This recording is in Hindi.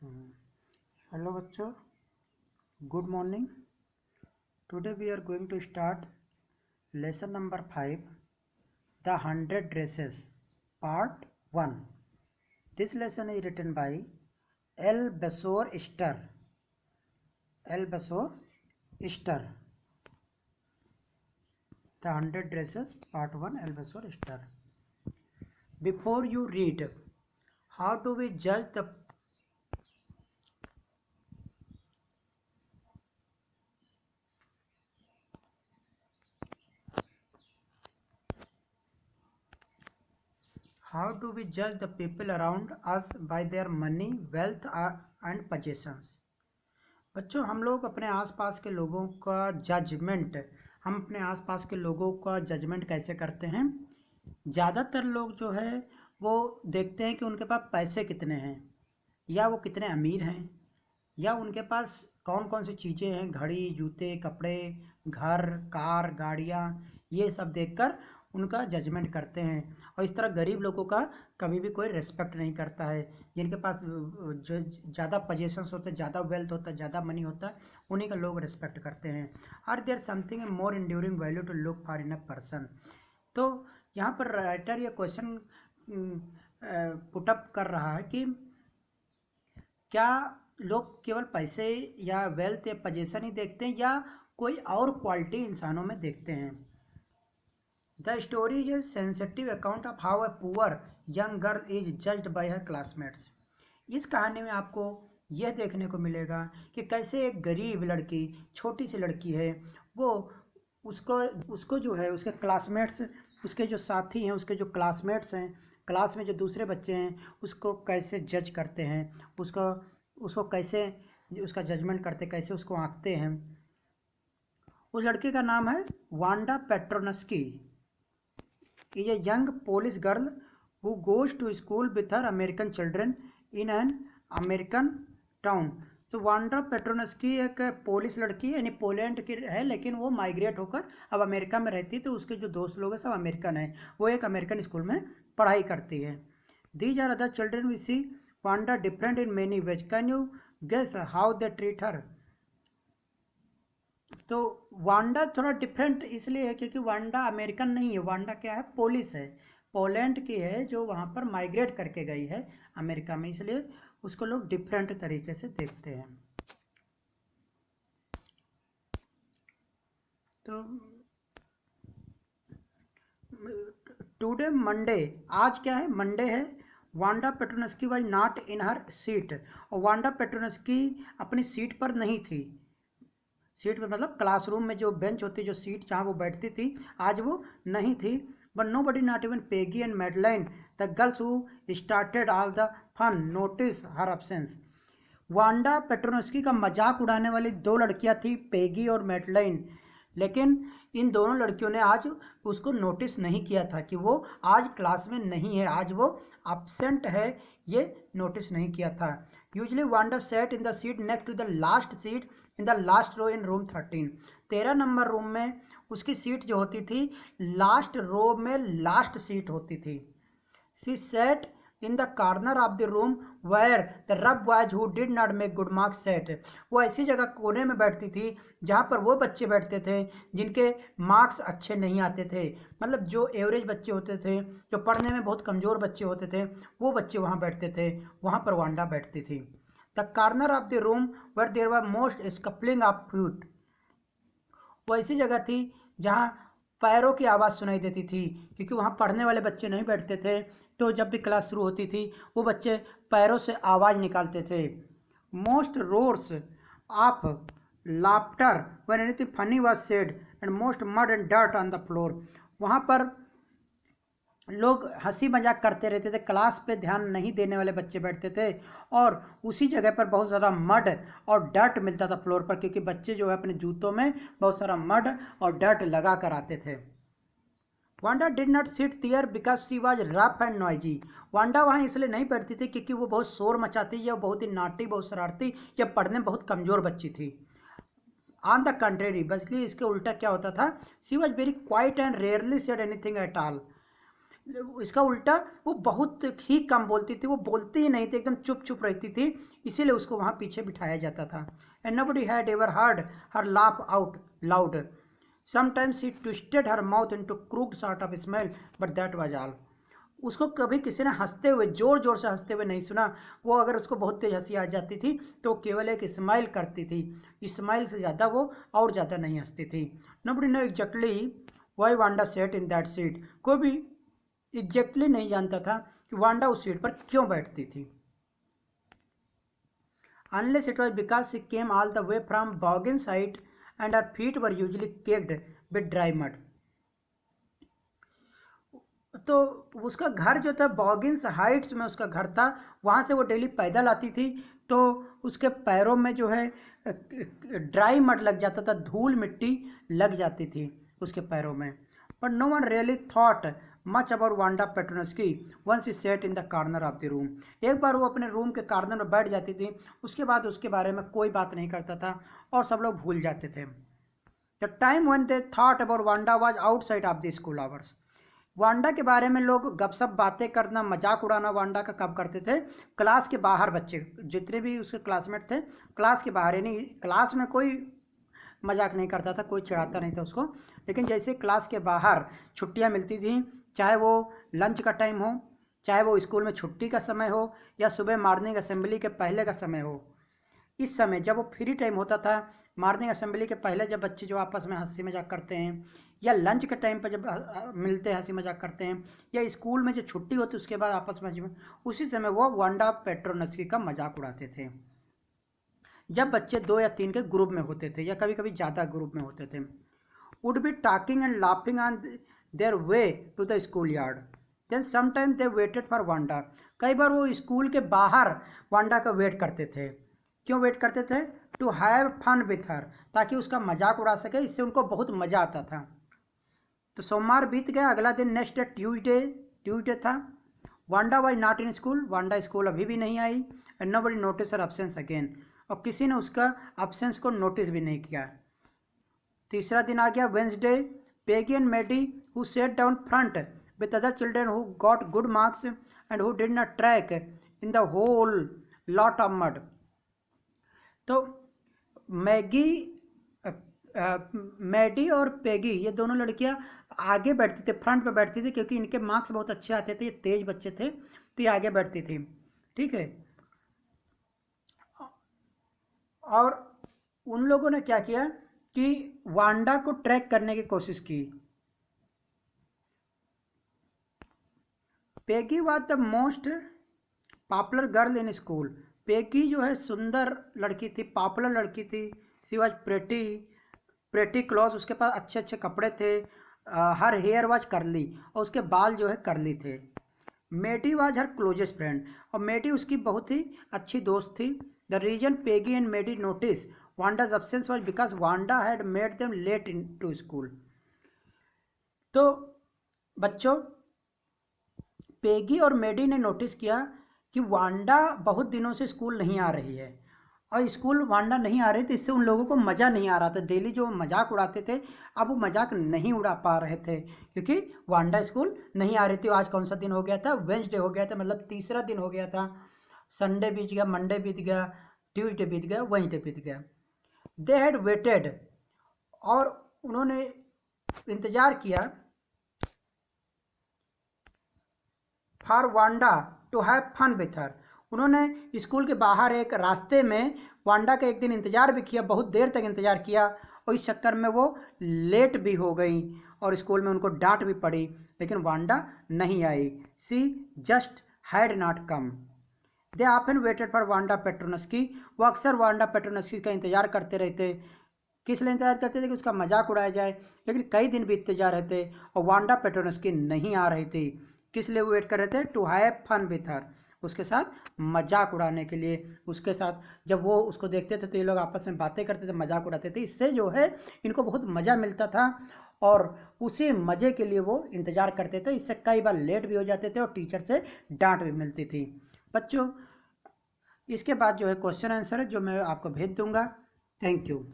हेलो बच्चों, good morning. Today we are going to start lesson number 5, the 100 dresses, part 1। This lesson is written by एल बेसोर स्टर। The 100 dresses, part 1, एल बेसोर स्टर। Before you read, how do we judge the people around us by their money, wealth and possessions? बच्चों, हम लोग अपने आसपास के लोगों का जजमेंट कैसे करते हैं? ज़्यादातर लोग जो है वो देखते हैं कि उनके पास पैसे कितने हैं, या वो कितने अमीर हैं, या उनके पास कौन कौन सी चीज़ें हैं, घड़ी, जूते, कपड़े, घर, कार, गाड़ियाँ, ये सब देखकर उनका जजमेंट करते हैं। और इस तरह गरीब लोगों का कभी भी कोई रेस्पेक्ट नहीं करता है। जिनके पास जो ज़्यादा पोजेशंस होते हैं, ज़्यादा वेल्थ होता है, ज़्यादा मनी होता है, उन्हीं का लोग रेस्पेक्ट करते हैं। Are there something more enduring value to look for in a person? तो यहाँ पर राइटर ये क्वेश्चन पुटअप कर रहा है कि क्या लोग केवल पैसे या वेल्थ या पोजीशन ही देखते हैं, या कोई और क्वालिटी इंसानों में देखते हैं? The story is a sensitive account of how a poor young girl is judged bye her classmates. इस कहानी में आपको यह देखने को मिलेगा कि कैसे एक गरीब लड़की, छोटी सी लड़की है, वो उसको जो है उसके क्लासमेट्स, उसके जो साथी हैं, उसके जो क्लासमेट्स हैं, क्लास में जो दूसरे बच्चे हैं, उसको कैसे जज करते हैं, उसको कैसे उसका जजमेंट करते, कैसे उसको आंकते हैं। उस लड़की का नाम है Wanda Petronski. Is a young Polish girl who goes to school with her American children in an American town. तो वांडा पेट्रोनस्की एक पोलिश लड़की यानी पोलैंड की है, लेकिन वो माइग्रेट होकर अब अमेरिका में रहती है। तो उसके जो दोस्त लोग हैं सब अमेरिकन हैं। वो एक अमेरिकन स्कूल में पढ़ाई करती है। These are other children we see Wanda different in many ways. Can you guess how they treat her? तो वांडा थोड़ा डिफरेंट इसलिए है क्योंकि वांडा अमेरिकन नहीं है। वांडा क्या है? पोलिश है, पोलैंड की है, जो वहाँ पर माइग्रेट करके गई है अमेरिका में, इसलिए उसको लोग डिफरेंट तरीके से देखते हैं। तो टुडे मंडे, आज क्या है? मंडे है। Wanda Petronski was not in her seat. और वांडा पेट्रोनस्की अपनी सीट पर नहीं थी। सीट पे मतलब क्लासरूम में जो बेंच होती, जो सीट जहाँ वो बैठती थी, आज वो नहीं थी। But nobody, not even Peggy and Madeline, the girls who started all the fun, notice her absence. Wanda Petronski का मजाक उड़ाने वाली दो लड़कियां थी, पेगी और मैडलाइन, लेकिन इन दोनों लड़कियों ने आज उसको नोटिस नहीं किया था कि वो आज क्लास में नहीं है, आज वो एब्सेंट है, ये नोटिस नहीं किया था। Usually Wanda sat in the seat next to the last seat in the last row in room 13। 13 number room में उसकी सीट जो होती थी, लास्ट रो में लास्ट सीट होती थी। She said in the corner of the room where the rough boys who did not make good marks sat। वो ऐसी जगह कोने में बैठती थी जहाँ पर वो बच्चे बैठते थे जिनके मार्क्स अच्छे नहीं आते थे, मतलब जो एवरेज बच्चे होते थे, जो पढ़ने में बहुत कमज़ोर बच्चे होते थे, वो बच्चे वहाँ बैठते थे। वहाँ पर वांडा बैठती थी। The corner of the room where there was most scuffling of feet। वो ऐसी जगह थी जहाँ पैरों की आवाज़ सुनाई देती थी, क्योंकि वहाँ पढ़ने वाले बच्चे नहीं बैठते थे। तो जब भी क्लास शुरू होती थी, वो बच्चे पैरों से आवाज़ निकालते थे। Most roars of laughter when anything funny was said and most mud and dirt on the floor. वहाँ पर लोग हंसी मजाक करते रहते थे, क्लास पे ध्यान नहीं देने वाले बच्चे बैठते थे, और उसी जगह पर बहुत सारा मड और डर्ट मिलता था फ्लोर पर, क्योंकि बच्चे जो है अपने जूतों में बहुत सारा मड और डर्ट लगा कर आते थे। Wanda did not sit there because she was rough and noisy. Wanda वहाँ इसलिए नहीं बैठती थी क्योंकि वो बहुत शोर मचाती, या बहुत ही नाटी, बहुत शरारती, या पढ़ने में बहुत कमज़ोर बच्ची थी। ऑन द कंट्रेरी, बल्कि इसके उल्टा क्या होता था, she was very quiet and rarely said anything at all. इसका उल्टा वो बहुत ही कम बोलती थी, वो बोलती ही नहीं थी, एकदम चुप चुप रहती थी, इसीलिए उसको वहाँ पीछे बिठाया जाता था। And nobody had ever heard her laugh out loud. Sometimes he twisted her mouth into crude sort of smile, but that was all. उसको कभी किसी ने हंसते हुए, जोर जोर से हंसते हुए नहीं सुना। वो अगर उसको बहुत तेज हंसी आ जाती थी तो केवल एक स्माइल करती थी, स्माइल से ज़्यादा वो और ज़्यादा नहीं हंसती थी। Nobody know exactly why Wanda sat in that seat. कोई भी एग्जैक्टली नहीं जानता था कि वांडा उस सीट पर क्यों बैठती थी। Unless it was because she came all the way from Boggin side and her feet were usually caked with dry mud. तो उसका घर जो था बॉगिन्स हाइट्स में उसका घर था, वहाँ से वो डेली पैदल आती थी, तो उसके पैरों में जो है ड्राई मड लग जाता था, धूल मिट्टी लग जाती थी उसके पैरों में। But no one really thought much about Wanda Petronski once she set in the corner of the room. एक बार वो अपने रूम के कॉर्नर में बैठ जाती थी, उसके बाद उसके बारे में कोई बात नहीं करता था और सब लोग भूल जाते थे। The time when they thought about Wanda was outside of the school hours. Wanda के बारे में लोग गपशप बातें करना, मजाक उड़ाना वांडा का कब करते थे? क्लास के बाहर बच्चे जितने भी उसके क्लासमेट थे, क्लास के बाहर, यानी क्लास में कोई मजाक नहीं करता था, कोई चिढ़ाता नहीं था उसको, लेकिन जैसे क्लास के बाहर छुट्टियां मिलती थी, चाहे वो लंच का टाइम हो, चाहे वो स्कूल में छुट्टी का समय हो, या सुबह मॉर्निंग असेंबली के पहले का समय हो, इस समय जब वो फ्री टाइम होता था, मॉर्निंग असेंबली के पहले जब बच्चे जो आपस में हंसी मजाक करते हैं, या लंच के टाइम पर जब मिलते हैं हंसी मजाक करते हैं, या स्कूल में जो छुट्टी होती है उसके बाद आपस में, उसी समय वो वांडा पेट्रोनस्की का मजाक उड़ाते थे। जब बच्चे 2 या 3 के ग्रुप में होते थे, या कभी कभी ज़्यादा ग्रुप में होते थे, would be talking and laughing on their way to the school yard, then sometime they waited for Wanda. कई बार वो स्कूल के बाहर वांडा का वेट करते थे। क्यों वेट करते थे? To have fun with her, ताकि उसका मजाक उड़ा सके, इससे उनको बहुत मजा आता था। तो सोमवार बीत गया, अगला दिन नेक्स्ट डे ट्यूसडे था। Wanda was not in school, Wanda school अभी भी नहीं आई। And nobody notice her absence again, और किसी ने उसका एब्सेंस को नोटिस भी नहीं किया। तीसरा दिन आ गया, Wednesday. Peggy and Maddie who sat down front with other children who got good marks and who did not track in the whole lot of mud. तो मैडी और पेगी, ये दोनों लड़कियां आगे बैठती थी, फ्रंट पे बैठती थी, क्योंकि इनके मार्क्स बहुत अच्छे आते थे, ये तेज बच्चे थे, तो ये आगे बैठती थी। ठीक है, और उन लोगों ने क्या किया कि वांडा को ट्रैक करने की कोशिश की। Peggy was the most popular girl in school. Peggy जो है सुंदर लड़की थी, पॉपुलर लड़की थी। शी वॉज प्रेटी क्लॉथ, उसके पास अच्छे अच्छे कपड़े थे। हर हेयर वॉज करली, और उसके बाल जो है करली थे। Maddie was her closest friend, और मेडी उसकी बहुत ही अच्छी दोस्त थी। The reason Peggy and Maddie notice Wanda's absence was because Wanda had made them late into school। तो बच्चों, पेगी और मेडी ने नोटिस किया कि वांडा बहुत दिनों से स्कूल नहीं आ रही है, और स्कूल वांडा नहीं आ रही थी, इससे उन लोगों को मज़ा नहीं आ रहा था। डेली जो मजाक उड़ाते थे, अब वो मजाक नहीं उड़ा पा रहे थे, क्योंकि वांडा स्कूल नहीं आ रही थी। आज कौन सा दिन हो गया था? वेंसडे हो गया था, मतलब तीसरा दिन हो गया था। संडे बीत गया, मंडे बीत गया, ट्यूसडे बीत गया, वेंसडे बीत गया। दे हैड वेटेड, और उन्होंने इंतजार किया, for Wanda to have fun with her. उन्होंने स्कूल के बाहर एक रास्ते में वांडा का एक दिन इंतजार भी किया, बहुत देर तक इंतजार किया, और इस चक्कर में वो लेट भी हो गई, और स्कूल में उनको डांट भी पड़ी, लेकिन वांडा नहीं आई। She just had not come. They often waited for Wanda Petronski. वो अक्सर वांडा पेट्रोनस्की का इंतजार करते रहते। किस लिए इंतजार करते थे? कि उसका मजाक उड़ाया जाए। लेकिन कई दिन बीतते जा रहे थे और वांडा पेट्रोनस्की नहीं आ रही थी। किस लिए वो वेट कर रहे थे? To have fun with her, उसके साथ मजाक उड़ाने के लिए। उसके साथ जब वो उसको देखते थे तो ये लोग आपस में बातें करते थे, मजाक उड़ाते थे, इससे जो है इनको बहुत मज़ा मिलता था, और उसी मज़े के लिए वो इंतज़ार करते थे। इससे कई बार लेट भी हो जाते थे और टीचर से डांट भी मिलती थी। बच्चों, इसके बाद जो है क्वेश्चन आंसर है, जो मैं आपको भेज दूंगा। Thank you.